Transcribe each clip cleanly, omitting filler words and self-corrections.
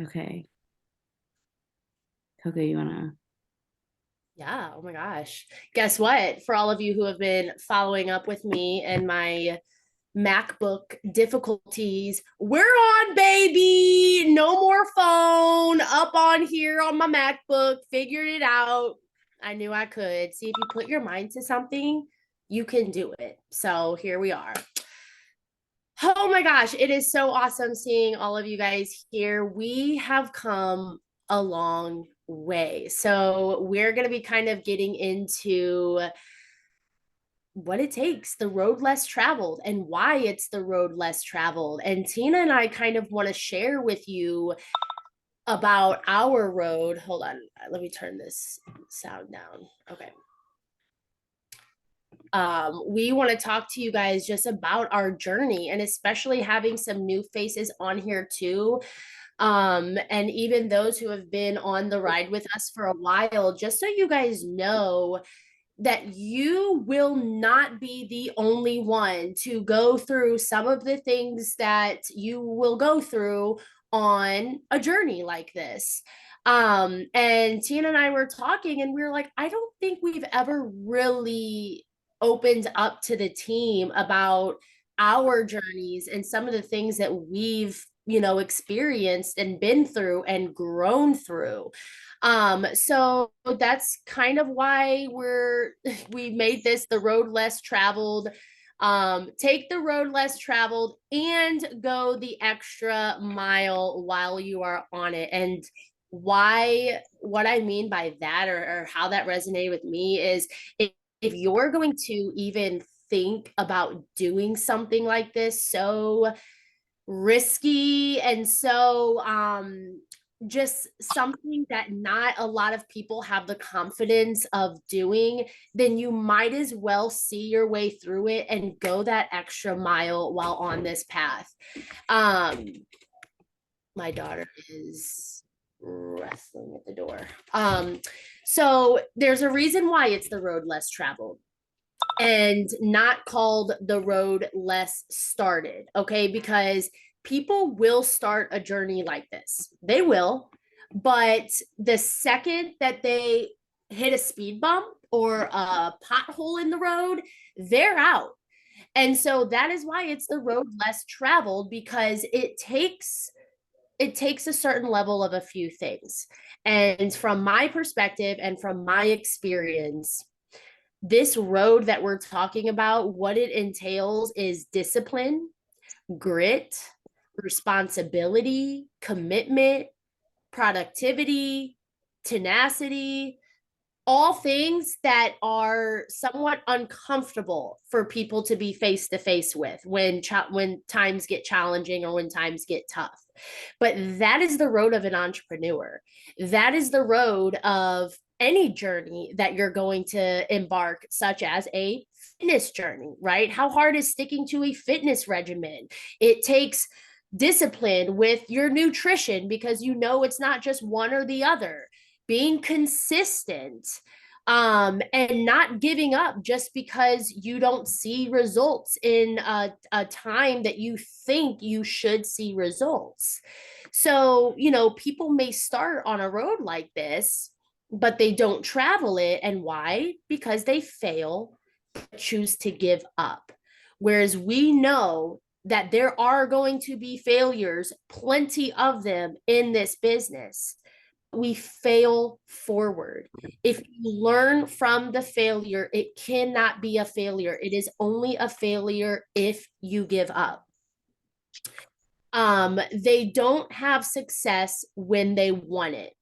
Okay. Okay, you wanna Yeah. Oh my gosh. Guess what? For all of you who have been following up with me and my MacBook difficulties, we're on, baby. No more phone up on here on my MacBook. Figured it out. I knew I could. See, if you put your mind to something, you can do it. So here we are. Oh my gosh, it is so awesome seeing all of you guys here. We have come a long way. So, we're going to be kind of getting into what it takes, the road less traveled, and why it's the road less traveled. And Tina and I kind of want to share with you about our road. Hold on, let me turn this sound down. Okay. We want to talk to you guys just about our journey and especially having some new faces on here too. And even those who have been on the ride with us for a while, just so you guys know that you will not be the only one to go through some of the things that you will go through on a journey like this. And Tina and I were talking, and we were like, I don't think we've ever really opened up to the team about our journeys and some of the things that we've experienced and been through and grown through. So that's kind of why we made this the road less traveled. Take the road less traveled and go the extra mile while you are on it. And why, what I mean by that, or how that resonated with me is, if you're going to even think about doing something like this, so risky and so just something that not a lot of people have the confidence of doing, then you might as well see your way through it and go that extra mile while on this path. um my daughter is wrestling at the door. So there's a reason why it's the road less traveled and not called the road less started, okay? Because people will start a journey like this. They will, but the second that they hit a speed bump or a pothole in the road, they're out. And so that is why it's the road less traveled, because it takes a certain level of a few things. And from my perspective and from my experience, this road that we're talking about, what it entails is discipline, grit, responsibility, commitment, productivity, tenacity, all things that are somewhat uncomfortable for people to be face to face with when times get challenging or when times get tough. But that is the road of an entrepreneur. That is the road of any journey that you're going to embark, such as a fitness journey, right? How hard is sticking to a fitness regimen? It takes discipline with your nutrition, because it's not just one or the other. Being consistent, and not giving up just because you don't see results in a time that you think you should see results. So, people may start on a road like this, but they don't travel it. And why? Because they fail, choose to give up. Whereas we know that there are going to be failures, plenty of them in this business. We fail forward. If you learn from the failure, it cannot be a failure. It is only a failure if you give up. They don't have success when they want it.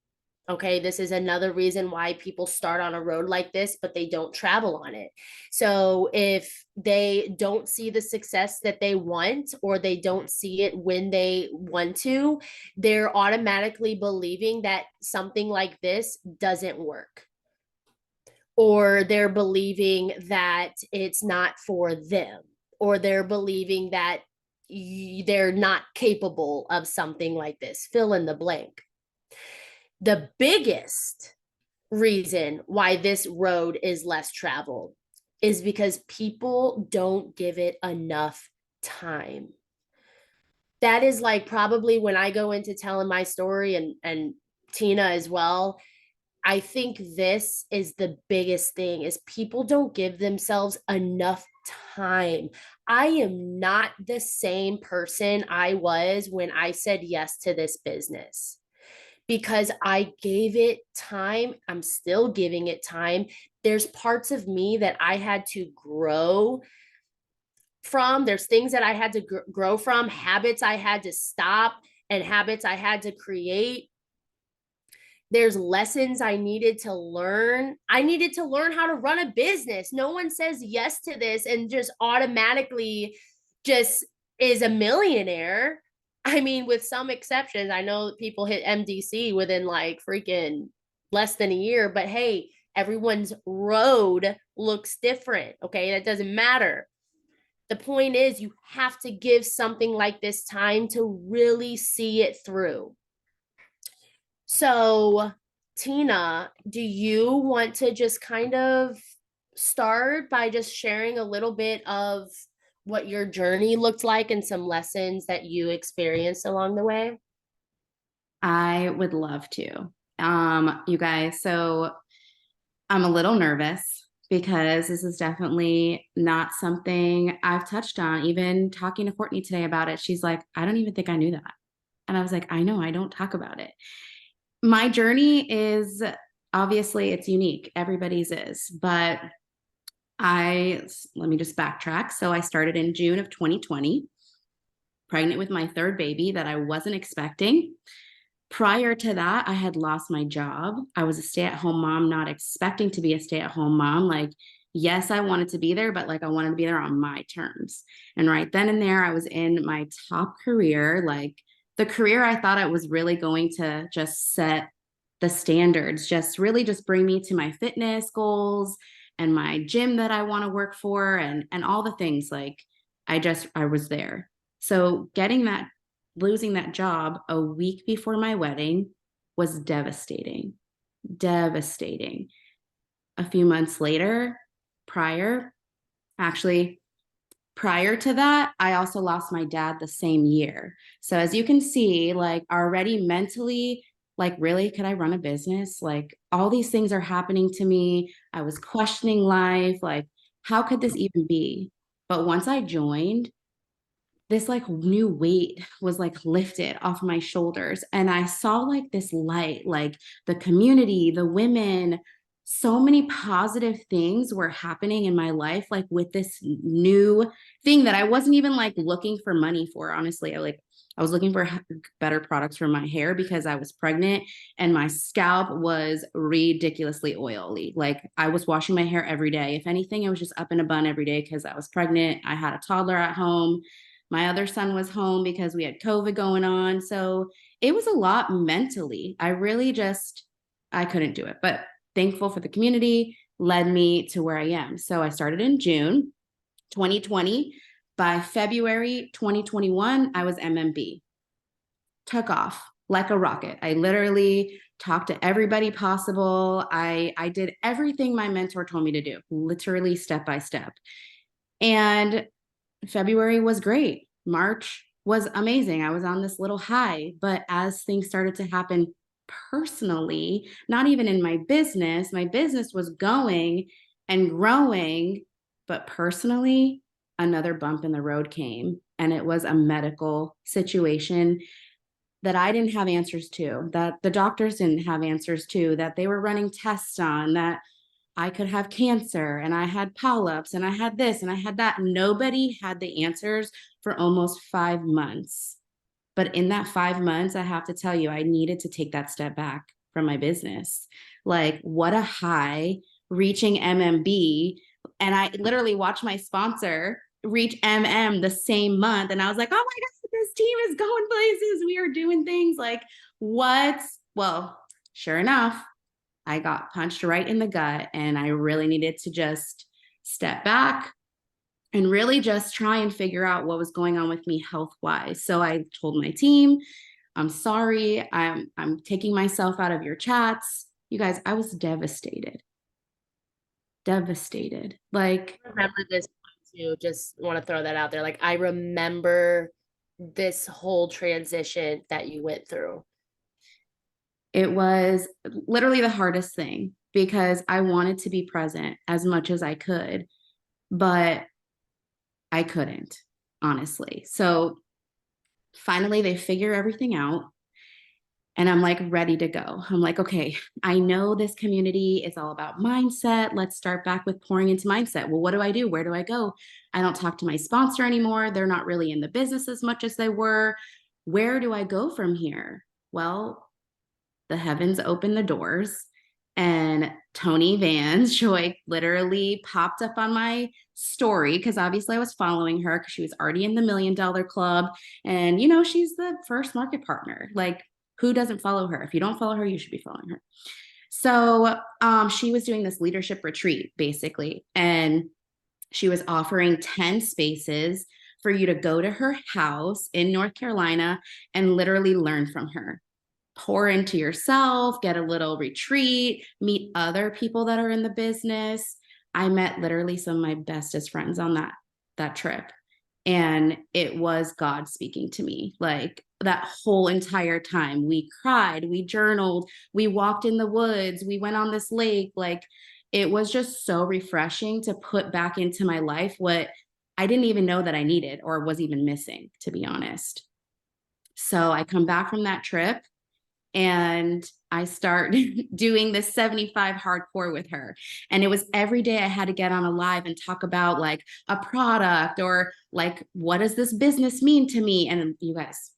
Okay, this is another reason why people start on a road like this, but they don't travel on it. So if they don't see the success that they want, or they don't see it when they want to, they're automatically believing that something like this doesn't work. Or they're believing that it's not for them, or they're believing that they're not capable of something like this. Fill in the blank. The biggest reason why this road is less traveled is because people don't give it enough time. that is like probably when I go into telling my story, and Tina as well. I think this is the biggest thing is people don't give themselves enough time. I am not the same person I was when I said yes to this business because I gave it time. I'm still giving it time. There's parts of me that I had to grow from. There's things that I had to grow from, habits I had to stop, and habits I had to create. There's lessons I needed to learn. I needed to learn how to run a business. No one says yes to this and just automatically just is a millionaire. I mean, with some exceptions, I know people hit MDC within like freaking less than a year, but hey, everyone's road looks different. Okay. That doesn't matter. The point is, you have to give something like this time to really see it through. So, Tina, do you want to just kind of start by just sharing a little bit of what your journey looked like and some lessons that you experienced along the way? I would love to. You guys, so I'm a little nervous because this is definitely not something I've touched on. Even talking to Courtney today about it, she's like, I don't even think I knew that. And I was like, I know, I don't talk about it. My journey is obviously it's unique. Everybody's is, but let me just backtrack. So I started in June of 2020, pregnant with my third baby that I wasn't expecting. Prior to that, I had lost my job. I was a stay-at-home mom, not expecting to be a stay-at-home mom. Like, yes, I wanted to be there, but like I wanted to be there on my terms. And right then and there, I was in my top career, like the career I thought I was really going to just set the standards, just really just bring me to my fitness goals and my gym that I want to work for and all the things. Like I was there. So getting that losing that job a week before my wedding was devastating. Devastating. A few months later, prior, actually, prior to that, I also lost my dad the same year. So as you can see, like already mentally, like, really, could I run a business? Like, all these things are happening to me. I was questioning life. Like, how could this even be? But once I joined, this like new weight was like lifted off my shoulders and I saw like this light, like the community, the women, so many positive things were happening in my life, like with this new thing that I wasn't even like looking for money for. Honestly, I was looking for better products for my hair because I was pregnant and my scalp was ridiculously oily. Like I was washing my hair every day. If anything, it was just up in a bun every day because I was pregnant. I had a toddler at home. My other son was home because we had COVID going on. So it was a lot mentally. I couldn't do it. But thankful for the community led me to where I am. So I started in June 2020. By February 2021, I was MMB. Took off like a rocket. I literally talked to everybody possible. I did everything my mentor told me to do, literally step by step. And February was great. March was amazing. I was on this little high. But as things started to happen personally, not even in my business was going and growing. But personally, another bump in the road came. And it was a medical situation that I didn't have answers to, that the doctors didn't have answers to, that they were running tests on, that I could have cancer and I had polyps and I had this and I had that. Nobody had the answers for almost 5 months. But in that 5 months, I have to tell you, I needed to take that step back from my business. Like, what a high reaching MMB. And I literally watched my sponsor reach MM the same month. And I was like, oh my God, this team is going places. We are doing things like what? Well, sure enough, I got punched right in the gut and I really needed to just step back and really just try and figure out what was going on with me health wise. So I told my team, I'm sorry. I'm taking myself out of your chats. You guys, I was devastated. Devastated. Like I remember this too. Just want to throw that out there. Like I remember this whole transition that you went through? It was literally the hardest thing because I wanted to be present as much as I could, but I couldn't, honestly. So finally, they figure everything out. And I'm like ready to go. I'm like, okay, I know this community is all about mindset. Let's start back with pouring into mindset. Well, what do I do? Where do I go? I don't talk to my sponsor anymore. They're not really in the business as much as they were. Where do I go from here? Well, the heavens opened the doors, and Tony Van's Joy literally popped up on my story because obviously I was following her because she was already in the $1 million club. And, she's the first market partner. Like, who doesn't follow her? If you don't follow her, you should be following her. So she was doing this leadership retreat basically. And she was offering 10 spaces for you to go to her house in North Carolina and literally learn from her, pour into yourself, get a little retreat, meet other people that are in the business. I met literally some of my bestest friends on that trip. And it was God speaking to me. Like that whole entire time, we cried, we journaled, we walked in the woods, we went on this lake. Like it was just so refreshing to put back into my life what I didn't even know that I needed or was even missing, to be honest. So I come back from that trip and I start doing this 75 hardcore with her. And it was every day I had to get on a live and talk about like a product or like, what does this business mean to me? And you guys,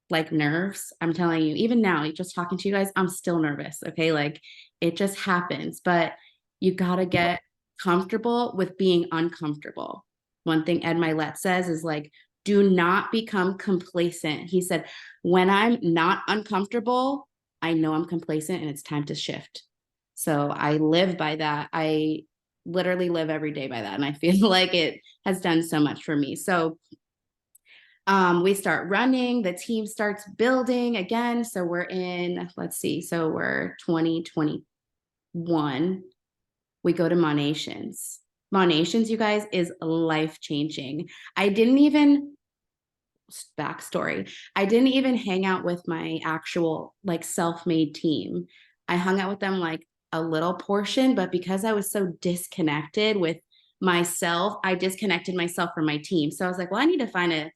like nerves, I'm telling you, even now, just talking to you guys, I'm still nervous. Okay. Like it just happens, but you got to get comfortable with being uncomfortable. One thing Ed Milet says is like, do not become complacent. He said, when I'm not uncomfortable, I know I'm complacent and it's time to shift. So I live by that. I literally live every day by that. And I feel like it has done so much for me. So we start running, the team starts building again. So we're in, let's see, so we're 2021. We go to Monations. Monations, you guys, is life changing. I didn't even, backstory, I didn't even hang out with my actual like self-made team. I hung out with them like a little portion, but because I was so disconnected with myself, I disconnected myself from my team. So I was like, well, I need to find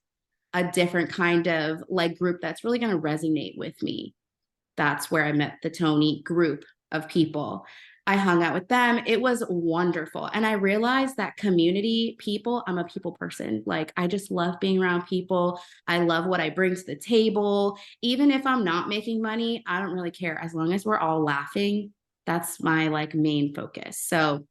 a different kind of like group that's really going to resonate with me. That's where I met the Tony group of people. I hung out with them. It was wonderful. And I realized that community people, I'm a people person. Like, I just love being around people. I love what I bring to the table. Even if I'm not making money, I don't really care. As long as we're all laughing, that's my like main focus. So,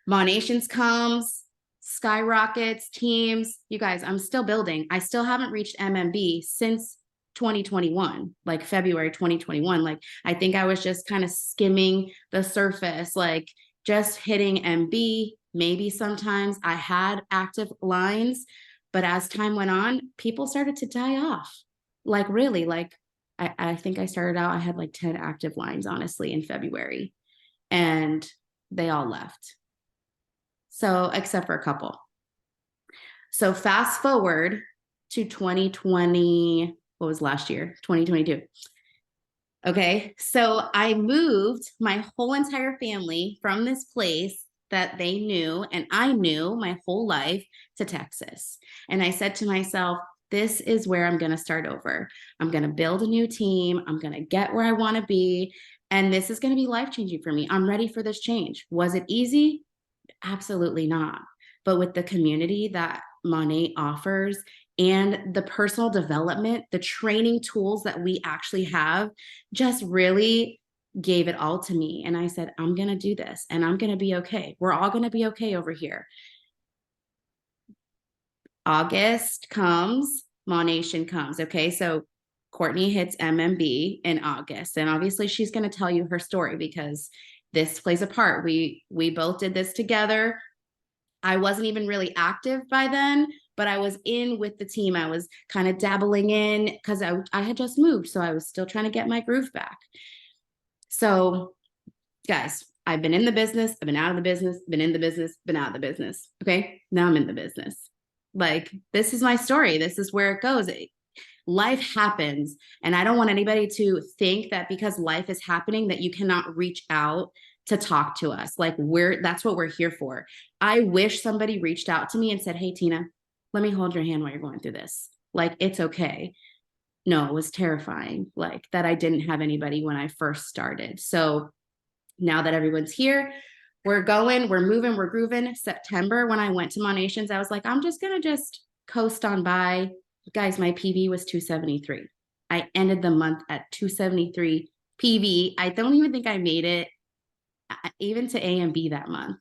Monations comes, skyrockets, teams. You guys, I'm still building. I still haven't reached MMB since 2021, like February 2021. Like, I think I was just kind of skimming the surface, like just hitting MB. Maybe sometimes I had active lines, but as time went on, people started to die off. Like, really, like, I think I started out, I had like 10 active lines, honestly, in February, and they all left. So, except for a couple. So, fast forward to 2020, what was last year? 2022. Okay. So, I moved my whole entire family from this place that they knew and I knew my whole life to Texas. And I said to myself, this is where I'm going to start over. I'm going to build a new team. I'm going to get where I want to be. And this is going to be life changing for me. I'm ready for this change. Was it easy? Absolutely not. But with the community that Monet offers and the personal development, the training tools that we actually have just really gave it all to me. And I said, I'm going to do this and I'm going to be okay. We're all going to be okay over here. August comes, Monation comes. Okay. So Courtney hits MMB in August. And obviously she's going to tell you her story because this plays a part. We both did this together. I wasn't even really active by then, but I was in with the team. I was kind of dabbling in because I had just moved. So I was still trying to get my groove back. So, guys, I've been in the business, I've been out of the business, been in the business, been out of the business. Okay. Now I'm in the business. Like, this is my story. This is where it goes. Life happens. And I don't want anybody to think that because life is happening that you cannot reach out to talk to us. Like, that's what we're here for. I wish somebody reached out to me and said, "Hey, Tina, let me hold your hand while you're going through this. Like, it's okay." No, it was terrifying. Like, that I didn't have anybody when I first started. So now that everyone's here, we're going, we're moving, we're grooving. September, when I went to Monations, I was like, I'm just going to just coast on by. Guys, my PV was 273. I ended the month at 273 PV. I don't even think I made it even to A and B that month.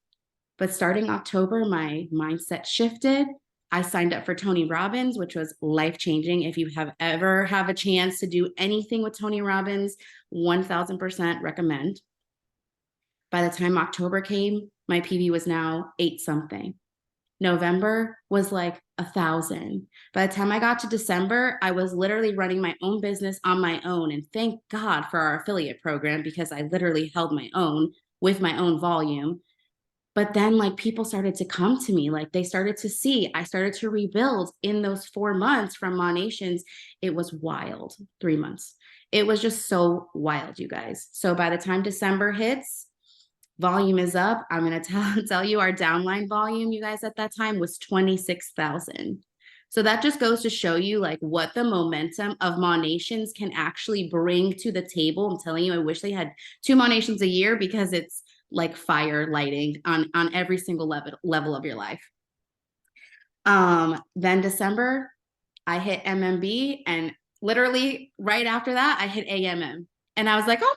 But starting October, my mindset shifted. I signed up for Tony Robbins, which was life changing. If you have ever have a chance to do anything with Tony Robbins, 1000% recommend. By the time October came, my PV was now 8 something. November was like 1,000. By the time I got to December, I was literally running my own business on my own. And thank God for our affiliate program because I literally held my own with my own volume. But then, like, people started to come to me, like, they started to see, I started to rebuild in those 4 months from Monations. It was wild. 3 months. It was just so wild, you guys. So by the time December hits, volume is up. I'm going to tell you our downline volume, you guys, at that time was 26,000. So that just goes to show you like what the momentum of Monations can actually bring to the table. I'm telling you, I wish they had 2 Monations a year because it's like fire lighting on every single level of your life. Then December, I hit MMB, and literally right after that, I hit AMM. And I was like, oh,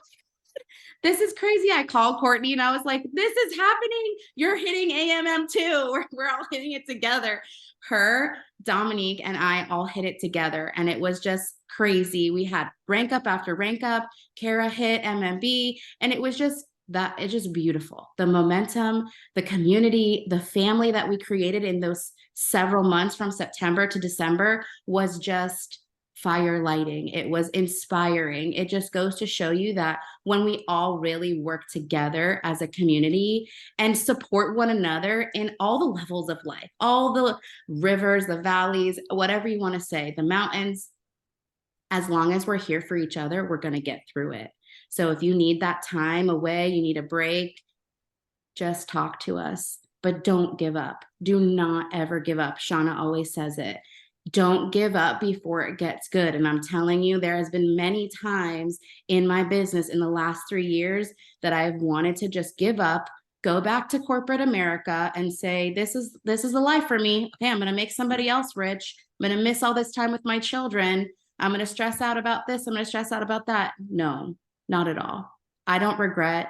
this is crazy. I called Courtney and I was like, this is happening. You're hitting AMM too. We're all hitting it together. Her, Dominique, and I all hit it together. And it was just crazy. We had rank up after rank up. Kara hit MMB. And it was just that, it's just beautiful. The momentum, the community, the family that we created in those several months from September to December was just fire lighting. It was inspiring. It just goes to show you that when we all really work together as a community and support one another in all the levels of life, all the rivers, the valleys, whatever you want to say, the mountains, as long as we're here for each other, we're going to get through it. So if you need that time away, you need a break, just talk to us, but don't give up. Do not ever give up. Shauna always says it. Don't give up before it gets good. And I'm telling you, there has been many times in my business in the last 3 years that I've wanted to just give up, go back to corporate America and say, this is the life for me. Okay, I'm going to make somebody else rich. I'm going to miss all this time with my children. I'm going to stress out about this. I'm going to stress out about that. No, not at all. I don't regret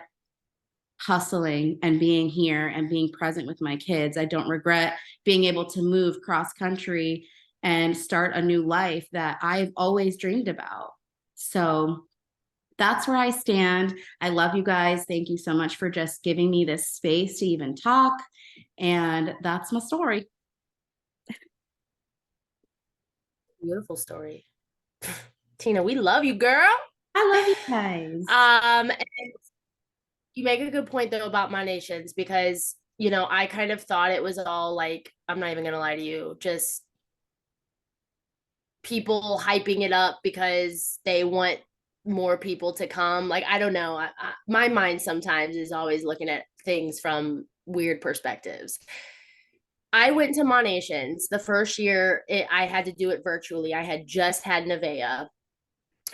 hustling and being here and being present with my kids. I don't regret being able to move cross country and start a new life that I've always dreamed about. So that's where I stand. I love you guys. Thank you so much for just giving me this space to even talk. And that's my story. Beautiful story. Tina, we love you, girl. I love you guys. And you make a good point though about Monations because I kind of thought it was all like, I'm not even gonna lie to you, just people hyping it up because they want more people to come. Like, I don't know. My mind sometimes is always looking at things from weird perspectives. I went to Monations the first year. I had to do it virtually. I had just had Nevaeh.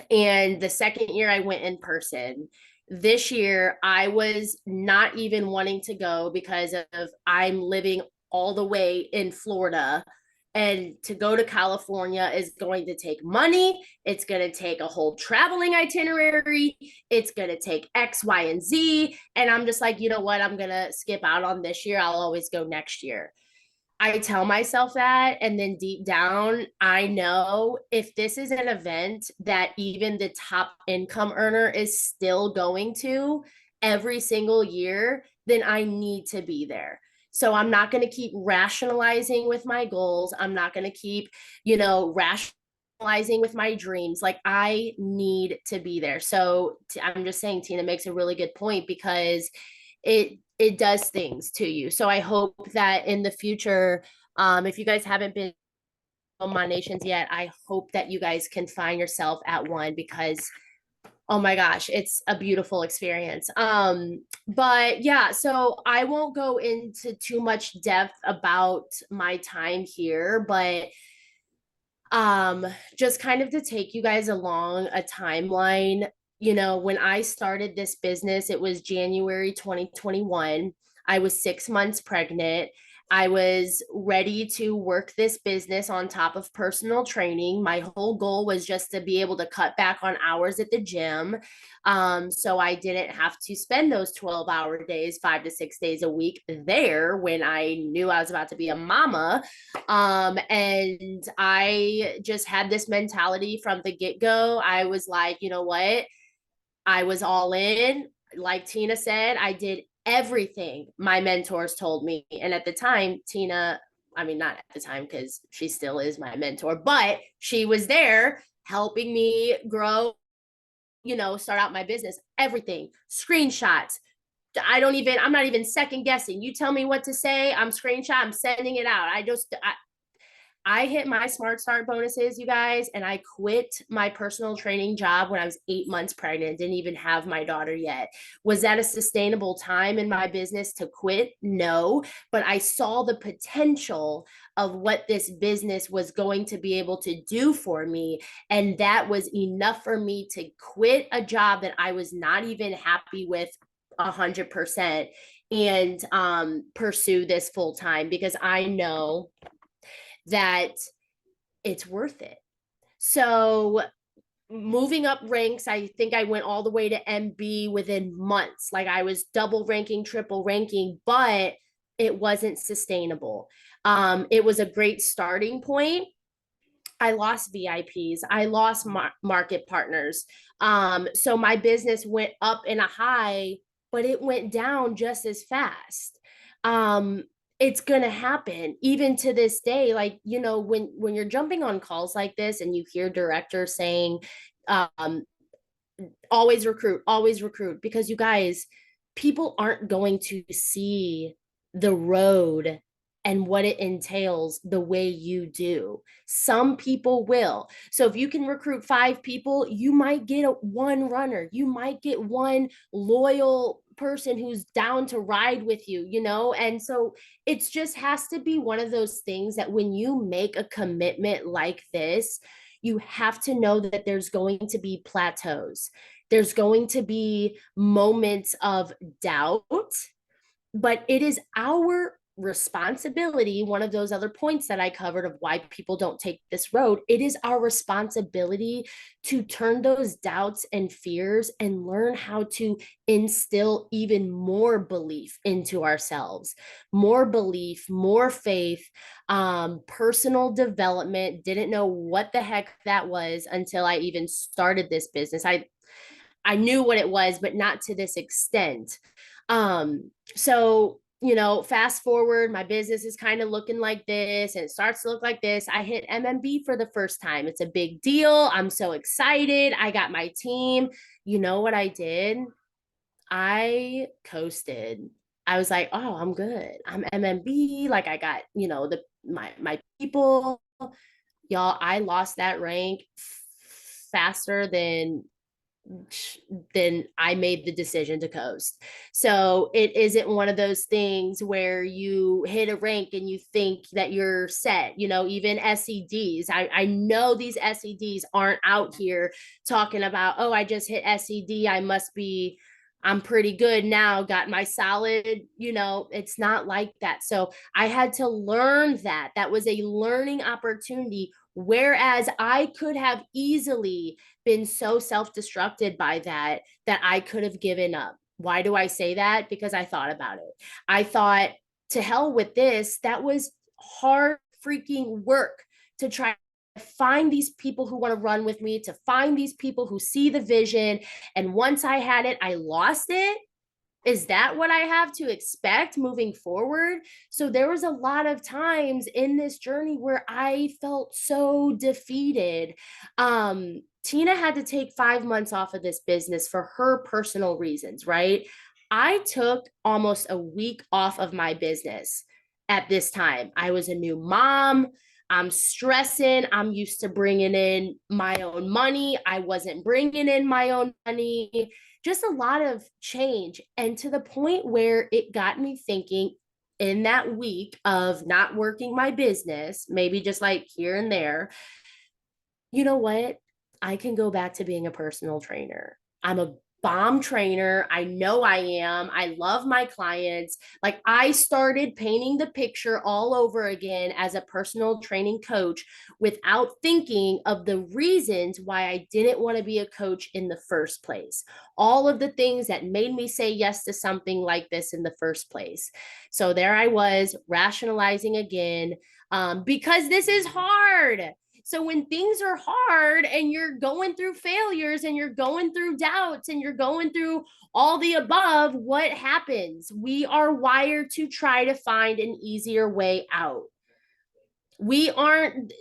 And the second year I went in person. This year I was not even wanting to go because of I'm living all the way in Florida, and to go to California is going to take money. It's going to take a whole traveling itinerary. It's going to take X, Y, and Z. And I'm just like, you know what? I'm going to skip out on this year. I'll always go next year. I tell myself that. And then deep down, I know if this is an event that even the top income earner is still going to every single year, then I need to be there. So I'm not going to keep rationalizing with my goals. I'm not going to keep, rationalizing with my dreams. Like, I need to be there. So I'm just saying, Tina makes a really good point because it does things to you. So I hope that in the future, If you guys haven't been on my nations yet, I hope that you guys can find yourself at one because oh my gosh, it's a beautiful experience. But yeah, so I won't go into too much depth about my time here, but just kind of to take you guys along a timeline. When I started this business, it was January 2021. I was 6 months pregnant. I was ready to work this business on top of personal training. My whole goal was just to be able to cut back on hours at the gym, so I didn't have to spend those 12-hour days, 5 to 6 days a week there when I knew I was about to be a mama. And I just had this mentality from the get-go. I was like, you know what? I was all in. Like Tina said, I did everything my mentors told me. And at the time, Tina, I mean, not at the time because she still is my mentor, but she was there helping me grow, start out my business, everything, screenshots. I'm not even second guessing. You tell me what to say, I'm screenshot, I'm sending it out. I hit my Smart Start bonuses, you guys, and I quit my personal training job when I was 8 months pregnant, didn't even have my daughter yet. Was that a sustainable time in my business to quit? No, but I saw the potential of what this business was going to be able to do for me. And that was enough for me to quit a job that I was not even happy with 100% and pursue this full time because I know that it's worth it. So moving up ranks, I think I went all the way to MB within months. Like I was double ranking, triple ranking, but it wasn't sustainable. It was a great starting point. I lost VIPs. I lost market partners. So my business went up in a high, but it went down just as fast. It's going to happen even to this day. Like, when you're jumping on calls like this and you hear directors saying, um, always recruit, because you guys, people aren't going to see the road and what it entails the way you do. Some people will. So if you can recruit 5 people, you might get one runner. You might get one loyal person who's down to ride with you. And so it just has to be one of those things that when you make a commitment like this, you have to know that there's going to be plateaus. There's going to be moments of doubt, but it is our responsibility. One of those other points that I covered of why people don't take this road, it is our responsibility to turn those doubts and fears and learn how to instill even more belief into ourselves, more belief, more faith, personal development. Didn't know what the heck that was until I even started this business. I knew what it was, but not to this extent. So, fast forward, my business is kind of looking like this and it starts to look like this. I hit MMB for the first time. It's a big deal. I'm so excited. I got my team. You know what I did? I coasted. I was like, oh, I'm good. I'm MMB. Like I got, my people. Y'all, I lost that rank faster than I made the decision to coast. So it isn't one of those things where you hit a rank and you think that you're set. Even SEDs. I know these SEDs aren't out here talking about, oh, I just hit SED. I'm pretty good now, got my solid, it's not like that. So I had to learn that. That was a learning opportunity. Whereas I could have easily been so self-destructed by that I could have given up. Why do I say that? Because I thought about it. I thought, to hell with this. That was hard freaking work to try to find these people who want to run with me, to find these people who see the vision. And once I had it, I lost it. Is that what I have to expect moving forward? So there was a lot of times in this journey where I felt so defeated. Tina had to take 5 months off of this business for her personal reasons, right? I took almost a week off of my business. at this time. I was a new mom. I'm stressing. I'm used to bringing in my own money. I wasn't bringing in my own money. Just a lot of change. And to the point where it got me thinking in that week of not working my business, maybe just like here and there, you know what? I can go back to being a personal trainer. I'm a bomb trainer. I know I am. I love my clients. Like I started painting the picture all over again as a personal training coach without thinking of the reasons why I didn't want to be a coach in the first place. All of the things that made me say yes to something like this in the first place. So there I was rationalizing again because this is hard. So when things are hard and you're going through failures and you're going through doubts and you're going through all the above, what happens? We are wired to try to find an easier way out. We aren't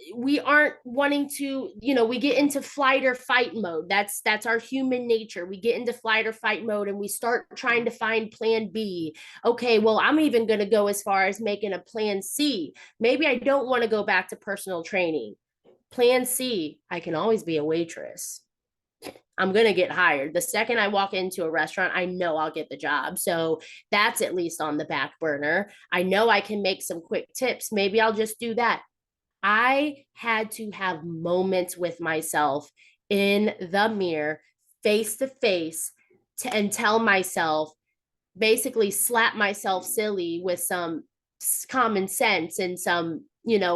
wanting to, we get into flight or fight mode. That's our human nature. We get into flight or fight mode and we start trying to find plan B. Okay, well, I'm even going to go as far as making a plan C. Maybe I don't want to go back to personal training. Plan C, I can always be a waitress. I'm going to get hired. The second I walk into a restaurant, I know I'll get the job. So that's at least on the back burner. I know I can make some quick tips. Maybe I'll just do that. I had to have moments with myself in the mirror, face to face, and tell myself, basically slap myself silly with some common sense and some,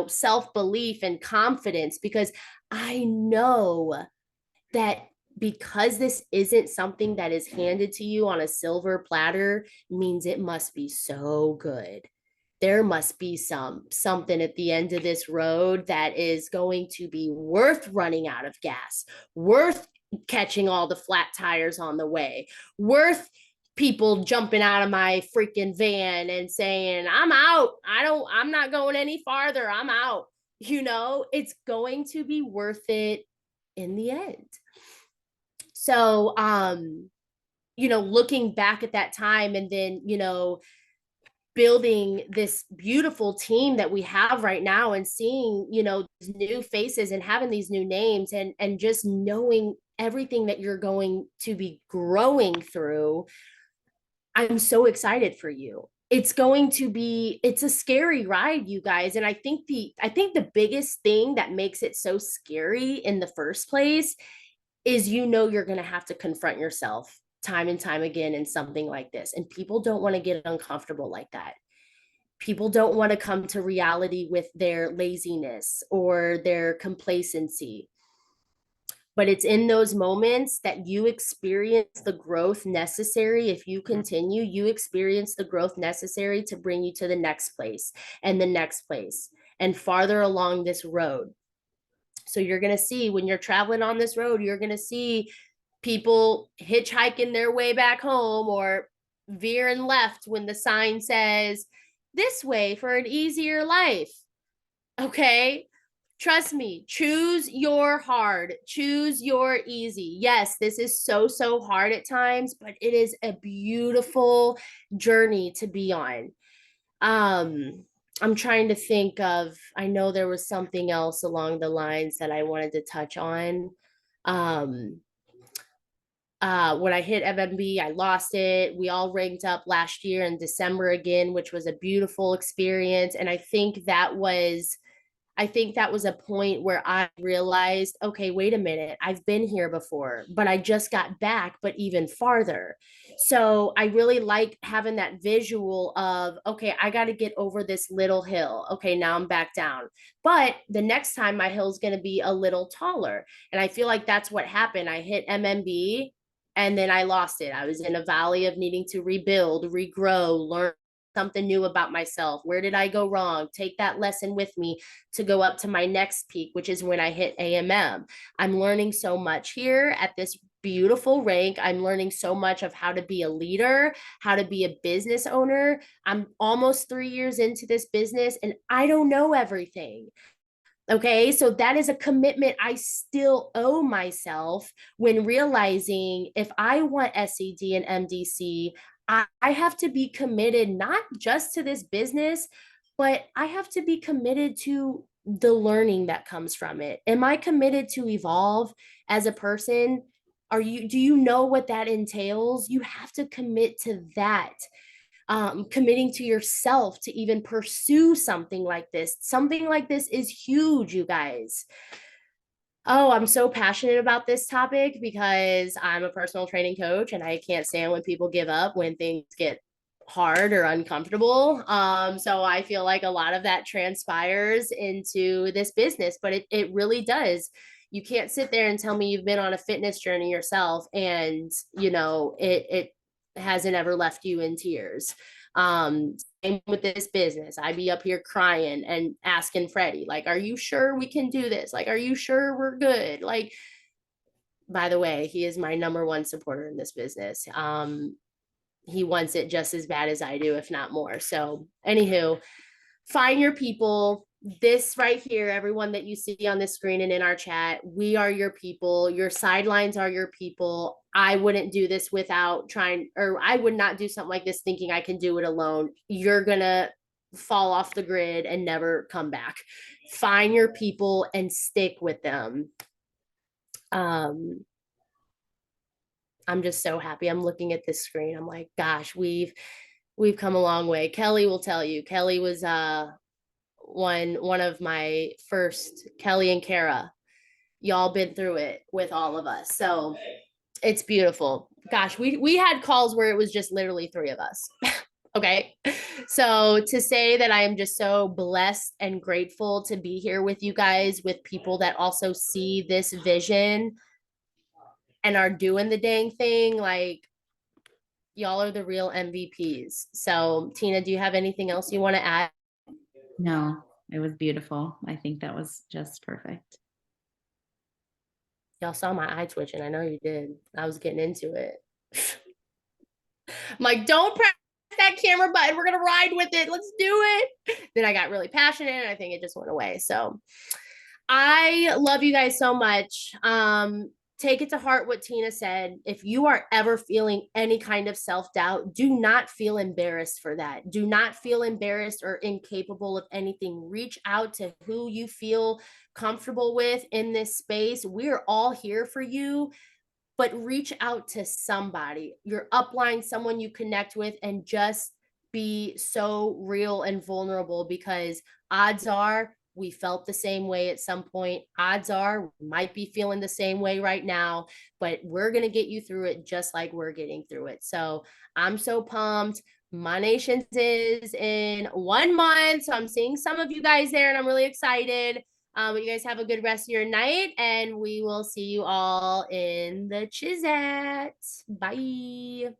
self-belief and confidence, because I know that because this isn't something that is handed to you on a silver platter means it must be so good. There must be something at the end of this road that is going to be worth running out of gas, worth catching all the flat tires on the way, worth people jumping out of my freaking van and saying, I'm out. I'm not going any farther. I'm out. It's going to be worth it in the end. So, looking back at that time and then, building this beautiful team that we have right now and seeing, new faces and having these new names and just knowing everything that you're going to be growing through, I'm so excited for you. It's a scary ride, you guys. And I think the biggest thing that makes it so scary in the first place is you're going to have to confront yourself time and time again in something like this. And people don't want to get uncomfortable like that. People don't want to come to reality with their laziness or their complacency. But it's in those moments that you experience the growth necessary. If you continue, you experience the growth necessary to bring you to the next place and the next place and farther along this road. So you're going to see when you're traveling on this road, you're going to see people hitchhiking their way back home or veering left when the sign says this way for an easier life. Okay. Trust me, choose your hard, choose your easy. Yes, this is so hard at times, but it is a beautiful journey to be on. I'm trying to think of, I know there was something else along the lines that I wanted to touch on. When I hit MMB, I lost it. We all ranked up last year in December again, which was a beautiful experience. And I think that was a point where I realized, okay, wait a minute, I've been here before, but I just got back, but even farther. So I really like having that visual of, okay, I got to get over this little hill. Okay, now I'm back down. But the next time my hill is going to be a little taller. And I feel like that's what happened. I hit MMB and then I lost it. I was in a valley of needing to rebuild, regrow, learn something new about myself. Where did I go wrong? Take that lesson with me to go up to my next peak, which is when I hit AMM. I'm learning so much here at this beautiful rank. I'm learning so much of how to be a leader, how to be a business owner. I'm almost 3 years into this business and I don't know everything. Okay, so that is a commitment I still owe myself when realizing if I want SED and MDC, I have to be committed not just to this business, but I have to be committed to the learning that comes from it. Am I committed to evolve as a person? Do you know what that entails? You have to commit to that. Committing to yourself to even pursue something like this. Something like this is huge, you guys. Oh, I'm so passionate about this topic because I'm a personal training coach and I can't stand when people give up when things get hard or uncomfortable. So I feel like a lot of that transpires into this business, but it really does. You can't sit there and tell me you've been on a fitness journey yourself and it hasn't ever left you in tears. Same with this business. I'd be up here crying and asking Freddie, like, are you sure we can do this? Like, are you sure we're good? Like, by the way, he is my number one supporter in this business. He wants it just as bad as I do, if not more. So, anywho, find your people. This right here, everyone that you see on the screen and in our chat, we are your people. Your sidelines are your people. I wouldn't do this without trying, or I would not do something like this thinking I can do it alone. You're going to fall off the grid and never come back. Find your people and stick with them. I'm just so happy. I'm looking at this screen. I'm like, gosh, we've come a long way. Kelly will tell you. Kelly was one of my first, Kelly and Kara. Y'all been through it with all of us. So it's beautiful. Gosh, we had calls where it was just literally three of us. Okay. So to say that I am just so blessed and grateful to be here with you guys, with people that also see this vision and are doing the dang thing, like y'all are the real MVPs. So Tina, do you have anything else you want to add? No, it was beautiful. I think that was just perfect. Y'all saw my eye twitching. I know you did. I was getting into it. I'm like, don't press that camera button. We're going to ride with it. Let's do it. Then I got really passionate and I think it just went away. So I love you guys so much. Take it to heart what Tina said. If you are ever feeling any kind of self doubt, do not feel embarrassed for that. Do not feel embarrassed or incapable of anything. Reach out to who you feel comfortable with in this space. We're all here for you, but reach out to somebody, your upline, someone you connect with, and just be so real and vulnerable because odds are we felt the same way at some point. Odds are we might be feeling the same way right now, but we're going to get you through it just like we're getting through it. So I'm so pumped. My Nations is in 1 month. So I'm seeing some of you guys there and I'm really excited. But you guys have a good rest of your night and we will see you all in the Chizat. Bye.